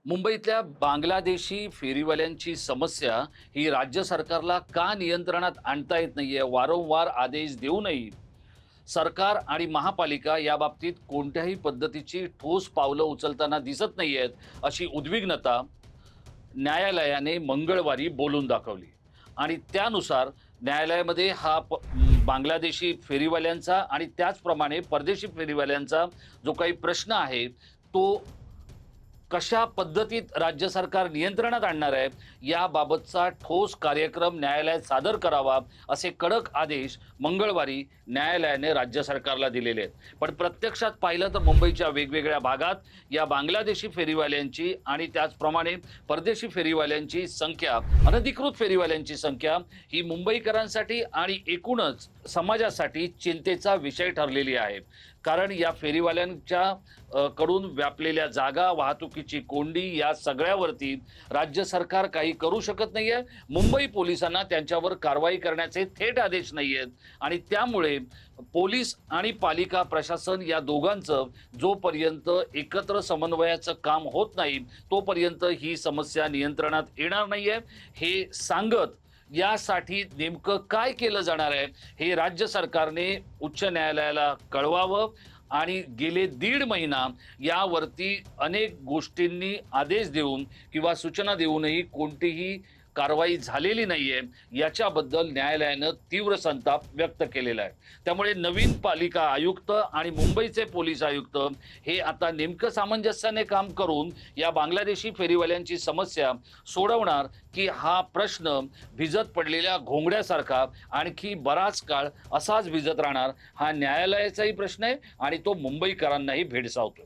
मुंबईतल्या बांगलादेशी फेरीवाल्यांची समस्या ही राज्य सरकारला का नियंत्रणात आणता येत नाहीये, वारंवार आदेश देऊनही सरकार आणि महापालिका या बाबतीत कोणत्याही पद्धतीची ठोस पावलं उचलताना दिसत नाहीयेत, अशी उद्विग्नता न्यायालयाने मंगळवारी बोलून दाखवली. आणि त्यानुसार न्यायालयामध्ये बांगलादेशी फेरीवाल्यांचा आणि त्याचप्रमाणे परदेशी फेरीवाल्यांचा जो काही प्रश्न आहे तो कशा पद्धतीत राज्य सरकार नियंत्रणात आणणार आहे याबाबतचा ठोस कार्यक्रम न्यायालयात सादर करावा, असे कडक आदेश मंगळवारी न्यायालयाने राज्य सरकारला दिलेले आहेत. पण प्रत्यक्षात पाहिलं तर मुंबईच्या वेगवेगळ्या भागात या बांगलादेशी फेरीवाल्यांची आणि त्याचप्रमाणे परदेशी फेरीवाल्यांची संख्या, अनधिकृत फेरीवाल्यांची संख्या ही मुंबईकरांसाठी आणि एकूणच समाजासाठी चिंतेचा विषय ठरलेली आहे. कारण या फेरीवाल्यांच्या कडून व्यापलेल्या जागा, वाहतुकीची कोंडी या सगळ्यावरती राज्य सरकार काही करू शकत नाहीये. मुंबई पोलिसांना त्यांच्यावर कारवाई करण्याचे थेट आदेश नाहीयेत आणि त्यामुळे पोलीस आणि पालिका प्रशासन या दोघांचं जोपर्यंत एकत्र समन्वयाचं काम होत नाही तोपर्यंत ही समस्या नियंत्रणात येणार नाहीये, हे सांगत यासाठी नेमकं काय केलं जाणार आहे हे राज्य सरकारने उच्च न्यायालयाला कळवावं. आणि गेले 1.5 महिना यावरती अनेक गोष्टींनी आदेश देऊन किंवा सूचना देऊनही कोणतीही कारवाई झालेली नाहीये, याच्याबद्दल न्यायालयानं तीव्र संताप व्यक्त केलेला आहे. त्यामुळे नवीन पालिका आयुक्त आणि मुंबईचे पोलीस आयुक्त हे आता नेमकं सामंजस्याने काम करून या बांगलादेशी फेरीवाल्यांची समस्या सोडवणार की हा प्रश्न भिजत पडलेल्या घोंगड्यासारखा आणखी बराच काळ असाच भिजत राहणार, हा न्यायालयाचाही प्रश्न आहे आणि तो मुंबईकरांनाही भेडसावतो.